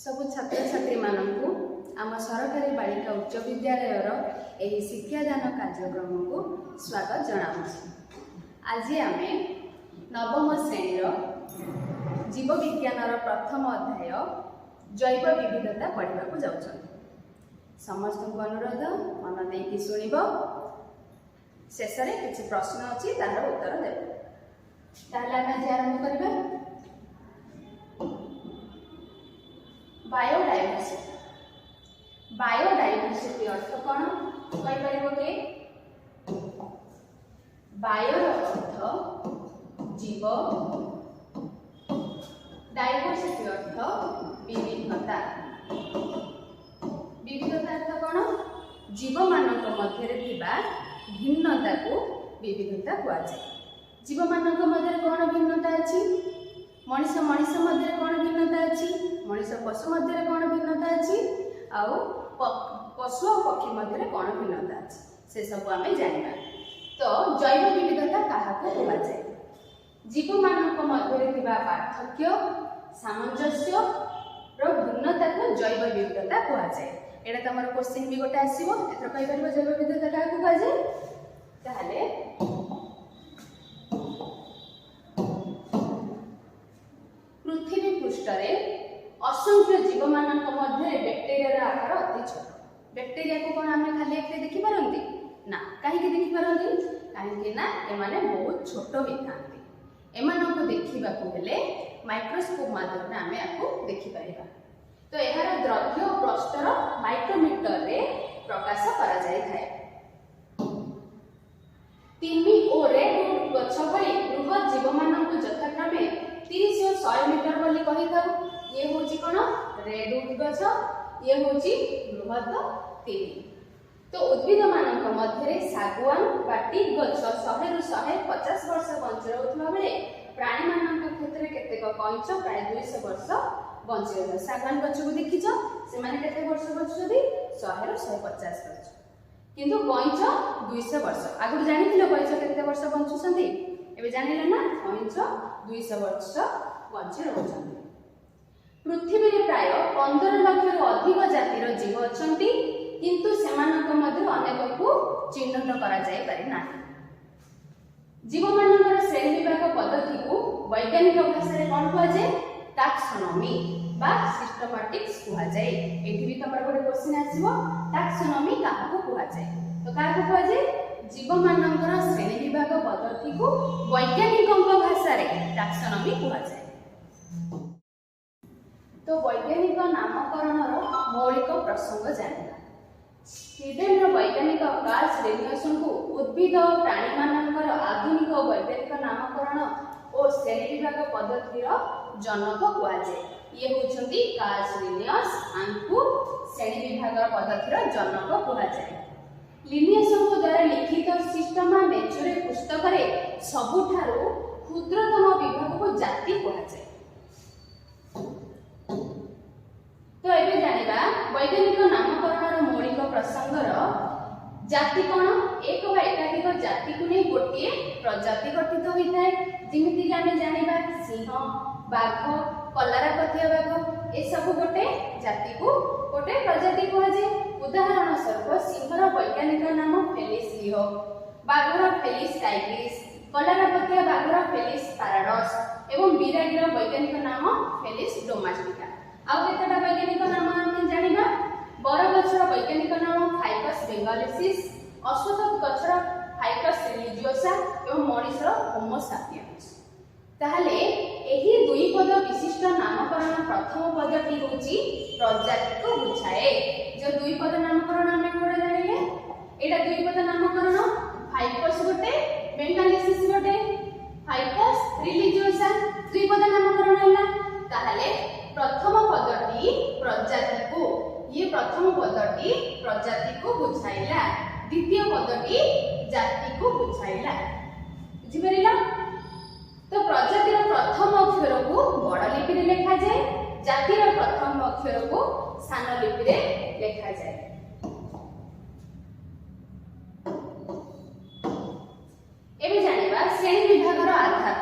सबु छात्र छात्री मानू आम सरकारी बालिका उच्च विद्यालयर यही शिक्षादान कार्यक्रम को स्वागत जनाऊँ। आज आम नवम श्रेणीर जीव विज्ञान प्रथम अध्याय जैव विविधता पढ़ा जाऊँ। समस्त को अनुरोध मन देकी शुणव, शेष में किसी प्रश्न अच्छी तार उत्तर देव। ताहले आज आरंभ करबा। बायोडायवर्सिटी। बायोडायवर्सिटी अर्थ कौन कहीपर के? बायो अर्थ जीव, डायवर्सिटी अर्थ विविधता। विविधता अर्थ कौन? जीव मानक मध्य भिन्नता को विविधता कहुए। जीव मानक मध्य कौन भिन्नता अच्छी? मनीष मनीष मध्य कौन भिन्नता अच्छी? मनीष पशु मध्य कौन भिन्नता अच्छी? आउ पशु और पक्षी मध्य कौन भिन्नता अच्छी? से सब आम जाना। तो जैव विविधता क्या कहुए? जीव मानक मध्य पार्थक्य सामंजस्य भिन्नता को जैव विविधता कहुए। एटा तुम क्वेश्चन भी गोटे आसो एथर जैव विविधता क्या कहुए? ताहले पृथ्वी पृष्ठरे असंख्य जीव मानक मध्य बैक्टेरिया आकार अति छोट। बैक्टेरिया को कौन आम खाली एक देखी पारती ना? कहीं देखी पारती? कहीं एमाने बहुत छोट होता है। एमानक देखा हेले माइक्रोस्कोप माध्यम आम आपको देखिपर। तो यार द्रव्य प्रस्तर माइक्रोमीटर रे प्रकाश करा जाय थाए। तिमी और रेड गछ भली बृहत जीव मानक यथाक्रमे 30 और 100 मीटर बोली कही था। ये होची कोन? रेडवुड गछ, ये होची बृहत तिमी। तो उद्भिद मानक मध्य सागवान बा टीक गछ 100 रु 150 वर्ष बंच रहउथबा बेले प्राणी मानक क्षेत्र केतेक कंच प्राय 200 वर्ष बंच रहउ। सागवान गछ को देखिछ से माने केते वर्ष बंचुछथि? 100 रु 150 वर्ष। किंतु कंच 200 वर्ष। आगु जानिथिलो कंच केते वर्ष बंचुछथि? एबे जानिले ना? कंच 200 वर्ष बंच रहउछथि। पृथ्वी रे प्राय 15 लाख रु अधिक जातिर जीव अछंती, किंतु सेमानक मध्य अनेक को चिन्हित करा जाय पारि नाही। जीव मानकर श्रेणी विभाग पद्धति को वैज्ञानिक भाषा रे कोन कहै छै? टैक्सोनॉमी बा सिस्टमैटिक्स कहै छै। एठी भी तमर गोटे क्वेश्चन आसीबो, टैक्सोनॉमी काहा को कहै छै? तो काहा को कहै छै? जीव मानकर श्रेणी विभाग पद्धति को वैज्ञानिक भाषा रे टैक्सोनॉमी कहै छै। तो वैज्ञानिक नामकरण मौलिक प्रसंग जानिबा। स्वीडेन वैज्ञानिक कार्ल लिनियस को उद्भिद और प्राणी मानकर आधुनिक वैज्ञानिक नामकरण और श्रेणी विभाग पद्धतिर जनक कहुए। ये होचंती कार्ल लिनियस, आंकु श्रेणी विभाग पद्धतिर जनक कहुए। लिनियस द्वारा लिखित सिस्टम नेचर पुस्तक रे सबुठारु क्षुद्रतम विभाग को जाति कहुए। तो ये जानिबा वैज्ञानिक नामकरण मौलिक प्रसंगर जाति कौन? एक बा एकाधिक जाति को नहीं गोटे प्रजाति गठित होता है। जिमिति कि आमे जानिबा सिंह, बाघ, कलारकथिया बाघ ए सब गोटे जाति को गोटे प्रजाति कहजे। उदाहरण स्वरूप सिंहर वैज्ञानिक नाम फेलिस लियो, बाघर फेलिस टाइग्रिस, कलारकथिया बाघर फेलिस पैराडस एवं बिराडीर वैज्ञानिक नाम फेलिस डोमेस्टिका। आउ केतेटा वैज्ञानिक नाम हम जानिबा। बरगछर वैज्ञानिक नाम फाइकस बेंगालिसिस, अश्वत्थ गछर फाइकस रिलिजियोसा एवं मनीषर होमो सापियन्स। ताहले एही दुई पद विशिष्ट नामकरण प्रथम पदटी होची प्रजाति को बुझाए। जो दुई पद नामकरण हम कोडे जानिले? एटा दुई पद नामकरण फाइकस गोटे, बेंगालिसिस गोटे, फाइकस रिलिजियोसा दुई पद नामकरण होला। ताहले प्रथम पदटी प्रजाति को, ये प्रथम पदटी प्रजाति को बुझाइला, द्वितीय पदटी जाति को बुझाइला। बुझिपारिला? तो प्रजातिर प्रथम अक्षर को बड़ लिपि रे लिखा जाए, जातिर प्रथम अक्षर को सान लिपि रे लिखा जाए। एबे जानिबा श्रेणी विभागर आधार।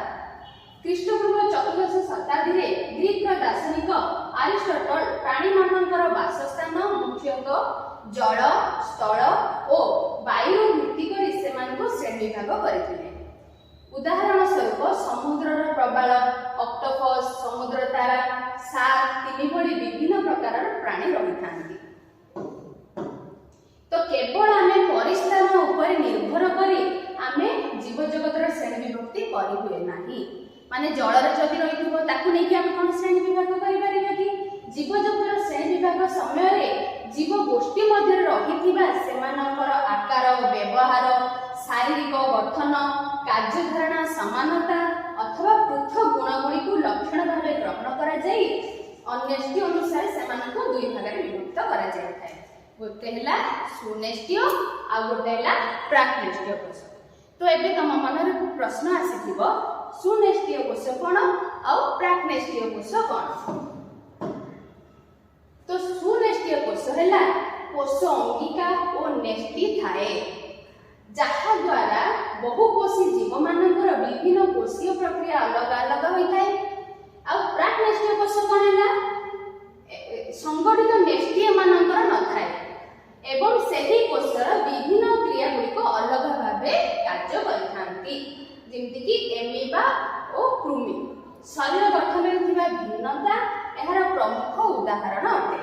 ख्रीष्टपूर्व 14 शताब्दी रे ग्रीक दार्शनिक अरिस्टोटल जल स्थल और वायु भित्ति करी सेमानकु श्रेणी विभाग करथिले। उदाहरण स्वरूप समुद्रर प्रबाल, ऑक्टोपस, समुद्र तारा, शार्क तिनि भली विभिन्न प्रकारर प्राणी रहिथांती। तो केवल आमे परिस्थान ऊपर निर्भर करी आमे जीव जगतर श्रेणी विभक्ति करि हुए नाही। माने जलर जदि रहिथिबो ताकु नै कि आमे कोन श्रेणी विभाग करि परिबा कि जीव जगतर श्रेणी विभाग समय रे जीव गोष्ठी मध्य रहिथिबा सेमानकर आकार, व्यवहार, शारीरिक गठन, कार्यधारणा समानता अथवा पृथक गुणगुणी को लक्षण भावे ग्रहण करा जाई अन्यष्टि अनुसार सेमानकु दुई भागरे विभक्त करा जाय थाए। गोटे हला सुनेष्टि आ गोटे हला प्राक्नेष्टि कोश। तो एबे तम मनरे प्रश्न आसीथिबो सुनेष्टि कोश कोन आ प्राक्नेष्टि कोश कोन। तो सुनेष्टि कोश हला कोश अंगिका और नेष्टि थाए जहा द्वारा बहुकोशी जीव मानकर विभिन्न कोशीय प्रक्रिया अलग अलग होइथाय। आ प्राक्नेष्टि कोश कोन हला संगठित नेष्टि मानकर न थाए एवं सही कोशर विभिन्न क्रिया गुड़िक अलग भावे कार्य करिथांती। जेमति कि एमीबा और कृमि शरीर गठन में थिबा भिन्नता एहार प्रमुख उदाहरण अटे।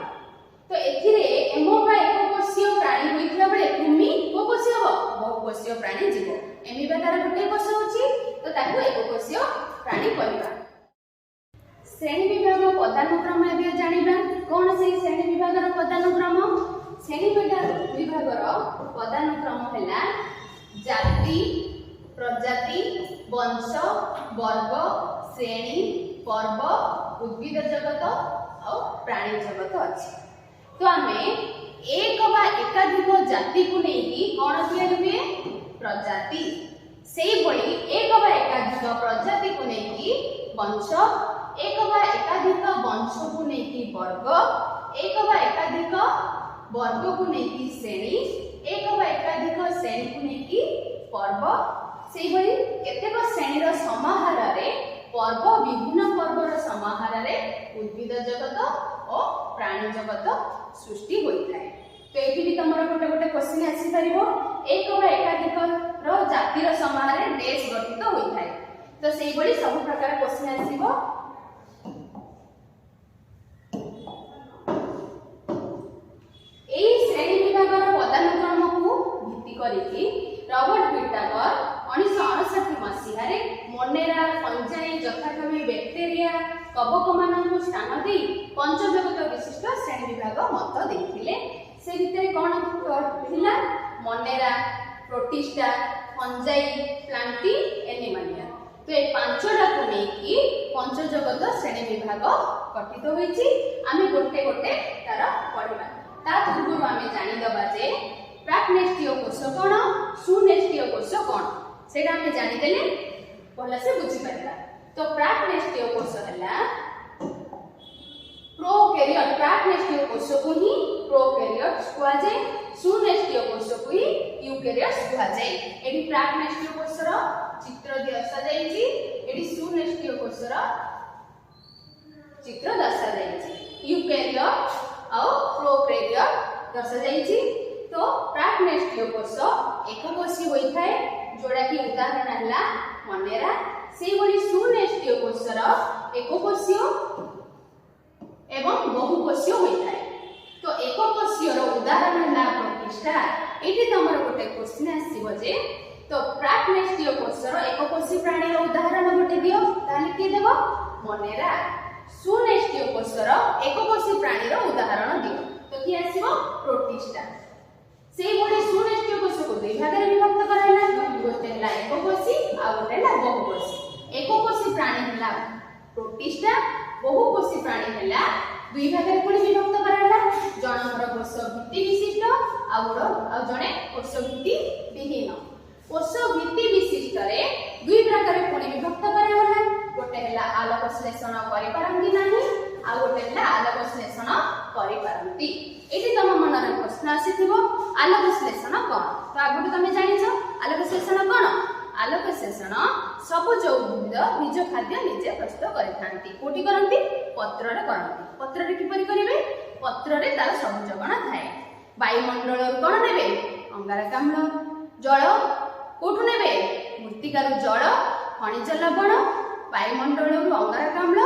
तो एथिरे एमोबा एककोशीय प्राणी होइथिबा बेले कृमि कोकोशीय हो बहुकोशीय प्राणी जीव। एमीबा तार गोटे कोश होची तो ताकू एककोशीय प्राणी कहबा। श्रेणी विभाग पदानुक्रम एबे जानिबा कोन से श्रेणी विभागर पदानुक्रम। श्रेणी विभागर पदानुक्रम हैला जाति, प्रजाति, वंश, वर्ग, श्रेणी, पर्व, उद्भिद जगत और प्राणी जगत अछि। तो आमे एक बा एकाधिक जाति को नेकी कोन तयारी हुए प्रजाति। सेही बळी एक बा एकाधिक प्रजाति को नेकी वंश, एक बा एकाधिक वंश को नेकी वर्ग, एक बा एकाधिक वर्ग को नेकी श्रेणी, एक बा एकाधिक श्रेणी को नेकी पर्व। सेही बळी केतेक श्रेणीर समाहार रे पर्व विभिन्न पर्वर समाहार रे उद्भिद जगत और प्राणी जगत सृष्टि होइथाय। तो एठी भी तमरा गोटे गोटे क्वेश्चन आसी परिबो एक बा एकाधिक रो जातिर समाहार रे देश गठित होइथाय। तो सेही बळी सब प्रकार क्वेश्चन आसीबो। एई श्रेणी विभागर पदानुक्रम को भित्ति करिकि रॉबर्ट विटाकर 1959 मसीहारे मोनेरा, फंजाई, यथाक्रमे बैक्टेरिया, कवक मानकु स्थान दे पंचजगत विशिष्ट श्रेणी विभाग मत देथिले। से भितरे कोन थिला Monera, protista, fungi, Plantae, Animalia. तो ए पांचटा को नेकी पंचजगत श्रेणी विभाग गठित होईची। आमे गोटे गोटे तार पढिबा। ता पूर्व आमे जानि दबा जे प्राक्नेष्टीय कोश कोन, सुनेष्टीय कोश कोन सेटा आमे जानि देले भला से बुझी परबा। तो प्राक्नेष्टीय कोश हला प्रोकैरियोट। प्राक्नेष्टीय कोश को ही प्रोकैरियोट कुआ जाय, सुनेष्टीय कोश को ही यूकैरियोट्स कुआ जाय। एडी प्राक्नेष्टीय कोशर चित्र दर्शा जायछि, एडी सुनेष्टीय कोशर चित्र दर्शा जायछि। यूकैरियोट और प्रोकैरियोट दर्शा जायछि। तो प्राक्नेष्टीय कोश एककोशी होइथाय जोडा कि उदाहरण हला मोनेरा। सेही बळी सुनेष्टीय कोशर एककोशीय एवं बहुकोशीय होइथाय। तो एककोशीय रो उदाहरण हला प्रोटिस्टा। एठी तमर गोटे क्वेश्चन आसीबो जे तो प्राक्नेष्टीय कोशर एककोशी प्राणी रो उदाहरण गोटे दियो ताले के देबो मोनेरा। सुनेष्टीय कोशर एककोशी प्राणी रो उदाहरण दियो तो कि आसीबो प्रोटिस्टा। सेही बळी सुनेष्टीय कोश को दुई भाग रे विभक्त कराइला। गोटे हला एककोशी आ गोटे हला बहुकोशी। एककोशी प्राणी हला प्रोटिस्टा, बहुकोशी प्राणी हला दुई भाग रे पुणी विभक्त कराइला। जणकर कोश भित्ति विशिष्ट आ जणे कोश भित्ति विहीन। कोश भित्ति विशिष्ट रे दुई प्रकार पुणी विभक्त कराइला। गोटे हला आलोक श्लेषण करि पारंती नाही आ गोटे हला आलोक श्लेषण करि पारंती। एठी तम मनरे प्रश्न आसीथिबो आलोक श्लेषण कोन। तो आगुठी तमे जानिछो आलोक श्लेषण कोन। आलोक श्लेषण सबुज उद्भिद निज खाद्य निजे प्रस्तुत करिथांती। कोठी करंती पत्र रे करंती। पत्र रे किपरि करिवे पत्र रे तार सबुज कण थाए। वायुमंडल कौन ने अंगारकाम्ल जल कौटू ने मृत्तिकार जल खनिज लवण वायुमंडल अंगारकाम्ल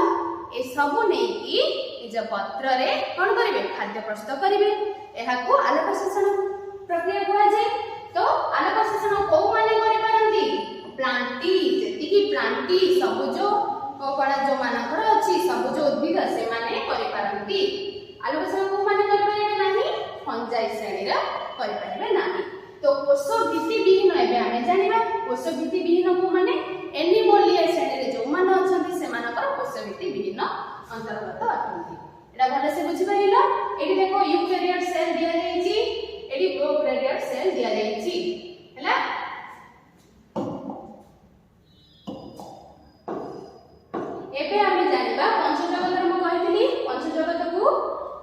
ए सब नहीं निज पत्र रे कौन करेंगे खाद्य प्रस्तुत करेंगे यह आलोक शोषण प्रक्रिया कहुए। तो आलोक शोषण कौ माने करि प्लांटी जेतिकी प्लांटी सबुज कण जो मानकर अछि सबुज उद्भिद से माने करि पारंती। आलोक शोषण कौ माने करि पारिबे नाही फंजाई श्रेणी रे करि पारिबे नाही। तो कोष भित्ति विहीन एबे हमें जानिबा कोष भित्ति विहीन को माने एनिमोलिया श्रेणी रे जो मान अछंती से मानकर कोष भित्ति विहीन अंतर्गत अछंती। एटा भले से बुझि पाइलो। एटी देखो यूकैरियोट सेल दिया जायछि एटी प्रोकैरियोट सेल दिया जायछि हैला। एबे हमें जानिबा पंचजगत रे म कहितली पंचजगत को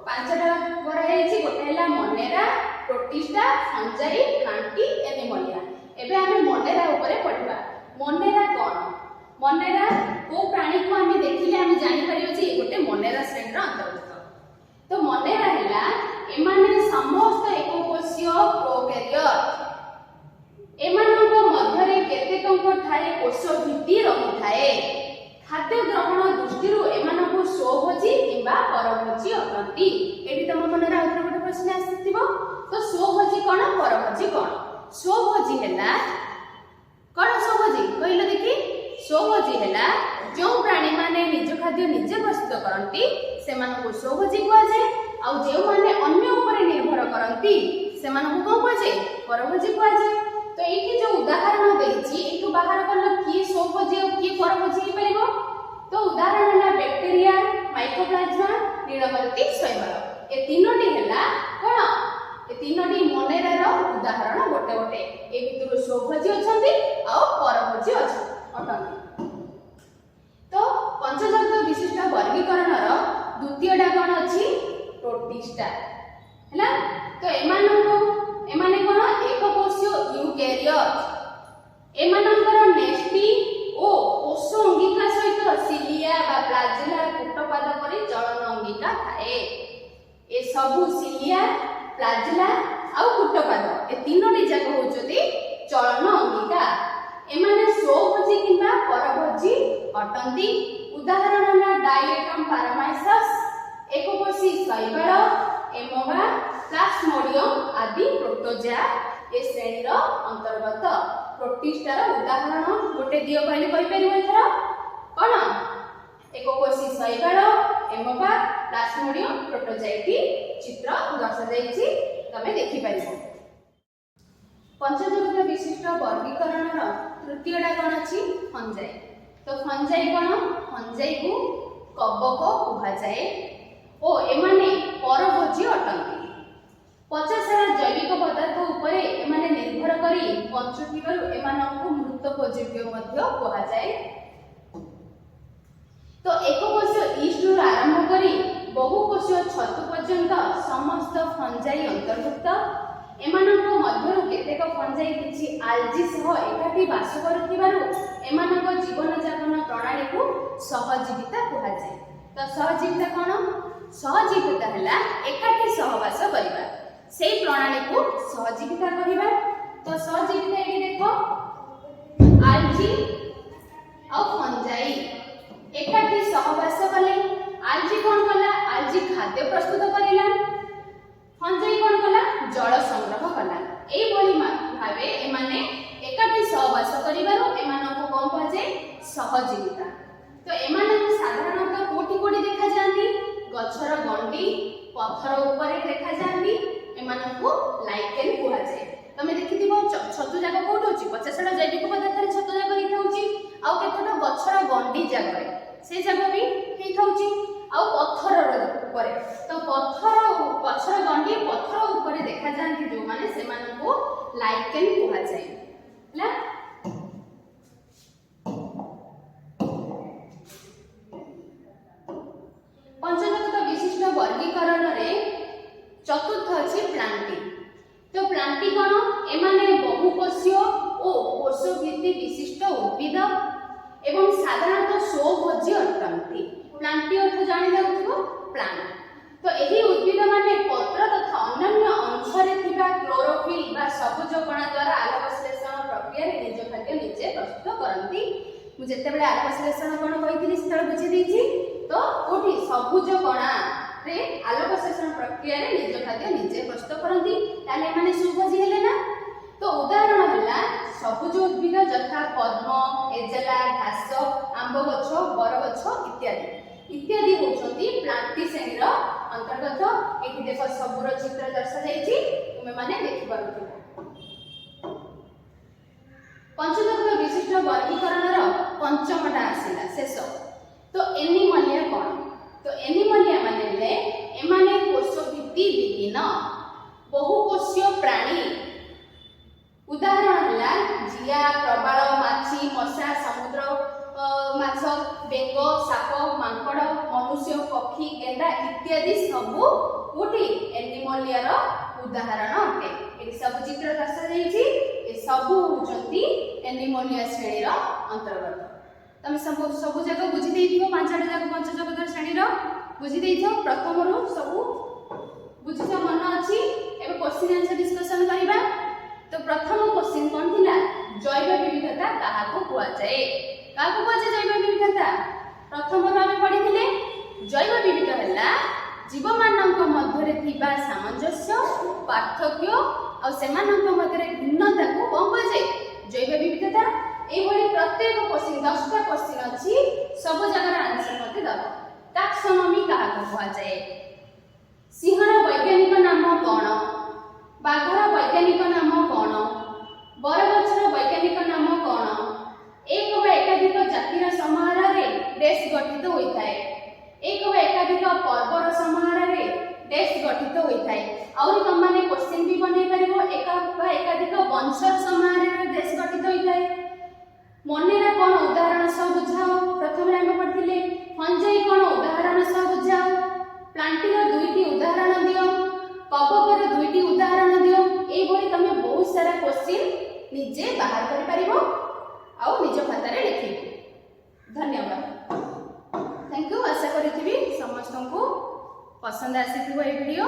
पांचटा करा जायछि गोटे हैला मोनेरा प्रोटिस्टा फंजाई प्लांटी एनिमोलिया। एबे हमें मोनेरा ऊपर पढिबा। मोनेरा कोन मोनेरा को प्राणी को हमें देखिले हमें जानि परियो जे गोटे मोनेरा श्रेणी रो अंतर्गत। तो मोनेरा हैला एमाने समस्त एकोकोषीय प्रोकैरियोट एमानक मध्यरे केतेकंक थाए कोष भित्ति रहि थाए। खाद्य ग्रहण दृष्टि एमानक स्वभोजी किंबा परभोजी अटंती। एटी तम मनरे आउथरे गोटे प्रश्न आसीथिबो। तो स्वभोजी कोन परभोजी कोन? स्वभोजी हैला कोन स्वभोजी कहिलो देखि। स्वभोजी हैला जो प्राणी माने निज खाद्य निजे प्रस्तुत करंती सेमानकु स्वभोजी कहै जाय। आ जे माने अन्य ऊपर निर्भर करंती सेमानकु कोन कहै जाय परभोजी कहै जाय। तो एठी जो उदाहरण देछि एतु बाहर करलो की स्वभोजी और की परभोजी हे परिबो। तो उदाहरण हैला बैक्टीरिया माइकोप्लाज्मा नीलमर्ती शैवाल। ए तीनोटी हैला कोन ए तीनोटी मोनेरा रो उदाहरण गोटे गोटे। ए भितरु स्वभोजी अछंती आ परभोजी अछंती। तो पंचजगत विशिष्ट वर्गीकरण रो द्वितीयटा कोन अछि प्रोटिस्टा हैला। तो एमाने कोन एककोषीय यूकैरियोट एमानकर नेस्टी ओ कोष अंगिका सहित सिलिया बा प्लाजिला कुटपाद परि चलन अंगिका थाए। ए सबु सिलिया प्लाजिला आ कुटपाद ए तीनोटी जाक होचोती चलन अंगिका। एमाने स्वभोजी किंबा परभोजी अटंती। उदाहरण हैला डायलेटम पारामाइसस एकोकोषी शैवाल एमोबा प्लाज्मोडियम आदि प्रोटोजोआ ए श्रेणी रो अंतर्गत। प्रोटिस्टा रो उदाहरण गोटे दियो कहले कहि परिबो एथरा कोन एकोकोषी शैवाल एमोबा प्लाज्मोडियम प्रोटोजोआ चित्र दर्शा जायछि तमे देखि परिबो। पंचजगत विशिष्ट वर्गीकरण रो तृतीयटा कोन अछि फंजाई। तो फंजाई कोन फंजाई को कवक कुहा जाय ओ एमाने परभोजी अटंती। 50 जैविक पदार्थ उपरे एमाने निर्भर करी बंचुथिबारु एमानकु मृतभोजोग्य मध्य कुहा जाय। तो एककोषीय ईस्ट रु आरंभ करी बहुकोषीय छतु पर्यंत समस्त फंजाई अंतर्भुक्त। एमानक मध्यरु केतेक फंजाई किछि आल्जी सह एकाठी वास करुथिबारु एमानक जीवन यापन प्रणाली को सहजीविता कुहा जाय। तो सहजीविता कोन सहजीविता हैला एकाठी सहवास करिबा सेई प्रणाली को सहजीविता कहिबा। तो सहजीविता एठी देखो आल्जी आ फंजाई एकाठी सहवास कले। आल्जी कोन कला आल्जी खाद्य प्रस्तुत करिला। फंजाई कोन कला जल संग्रह कला। एई भली भाबे एमाने एकाठी सहवास करिबारो एमानक कोन कहै छै सहजीविता। तो एमानक साधारणतः कोठी कोठी देखा जांती गछर गंडी पत्थर ऊपर देखा जांती एमानक लाइकेन कहै छै। तमे देखिथिबो छतु जाक कोठ होची 50 जैविक पदार्थ रे छतु जाक हेइ थाउची आ केतोटा गछर गंडी जाक रे से जाक भी हेइ थाउची आ पत्थर ऊपर। तो पत्थर गछर गंडी पत्थर ऊपर देखा जांती जो माने सेमानक लाइकेन कहै छै ला। पंचजगत विशिष्ट वर्गीकरण रे चतुर्थ अछि प्लांटी। तो प्लांटी कोन एमाने बहुकोषीय ओ कोष भित्ति विशिष्ट उद्भिद एवं साधारणतः स्वभोजी अटंती। प्लांटी अर्थ जानि जाउथबो प्लांट। तो यही उद्भिद माने पत्र तथा अन्य अंशरे थिबा क्लोरोफिल बा सबुज कणा द्वारा आलोक संश्लेषण प्रक्रिया रे निज खाद्य निजे प्रस्तुत करंती। मु जेते बेले आलोक संश्लेषण कोन कहिथिनि सेते बुझी देछि। तो कोठी सबुज कणा रे आलोक संश्लेषण प्रक्रिया रे निज खाद्य निजे प्रस्तुत करंती ताले माने सुभजी हेले ना। तो उदाहरण हला सबुज उद्भिद यथा पद्म, एजेला, घास, आंब गछ, बर गछ इत्यादि इत्यादि होचंती प्लांटी श्रेणीर अंतर्गत। एठी देखो सबुर चित्र दर्शा जाईछि, तुमे माने देखि पारुथिबो। पंचतत्व विशिष्ट वर्गीकरणर पंचमटा आसिला शेष। तो एनिमलिया कोन? तो एनिमलिया माने ले एमाने कोषभित्ति विहीन बहुकोषीय प्राणी। उदाहरण हला जिया, प्रबाल, माछी, मशा, समुद्र माछ, बेंग, साप, मांकड़, मनुष्य, पक्षी, गेंडा इत्यादि सबु कोठी एनिमलिया रो उदाहरण अटे। एटी सब चित्र दर्शा जाईछि, ए सबु होचंती एनिमलिया श्रेणी रो अंतर्गत। तमे सबु जगह बुझी देइथिबो, पांचटा जगह पंचजगत श्रेणी रो बुझी देइथिबो। प्रथम रो सबु बुझिछ मन अछि। एबे क्वेश्चन आंसर डिस्कशन करिबा। तो प्रथम क्वेश्चन कोन थिला? जैव विविधता काहाको कुआ जाए? काहाको कुआ जाए जैव विविधता? प्रथम रो हम पढिथिले जैव विविधता हला जीव मानक मध्यरे थिबा सामंजस्य, पार्थक्य आ सेमानक मध्यरे भिन्नता को कोन कुआ जाए? जैव विविधता। ए भली प्रत्येक क्वेश्चन 10टा क्वेश्चन अछि, सब जगह आंसर मते दबो। टैक्सोनॉमी काहाको कुआ जाए? सिंहर वैज्ञानिक नाम कोन? बाघर वैज्ञानिक नाम कोन? बरगछर वैज्ञानिक नाम कोन? एक वा एकाधिक जातिर समाहार रे देश गठित होइथाय। एक वा एकाधिक पर्वर समाहार रे देश गठित होइथाय। और तुम माने क्वेश्चन भी बनै परिबो एक वा एकाधिक वंशर समाहार रे देश गठित होइथाय। मनेरा कोन उदाहरण सब बुझाओ। प्रथम रे हम पढिले फंजाई कोन उदाहरण सब बुझाओ। प्लांटिर दुईटी उदाहरण दियो, कबकर दुईटी उदाहरण दियो। ए भली तमे बहुत सारा क्वेश्चन निजे बाहर करि परिबो आ निज खाता रे लिखिबो। धन्यवाद। Thank you. आशा करिथिबी समस्त को पसंद आसीथिबो ए वीडियो।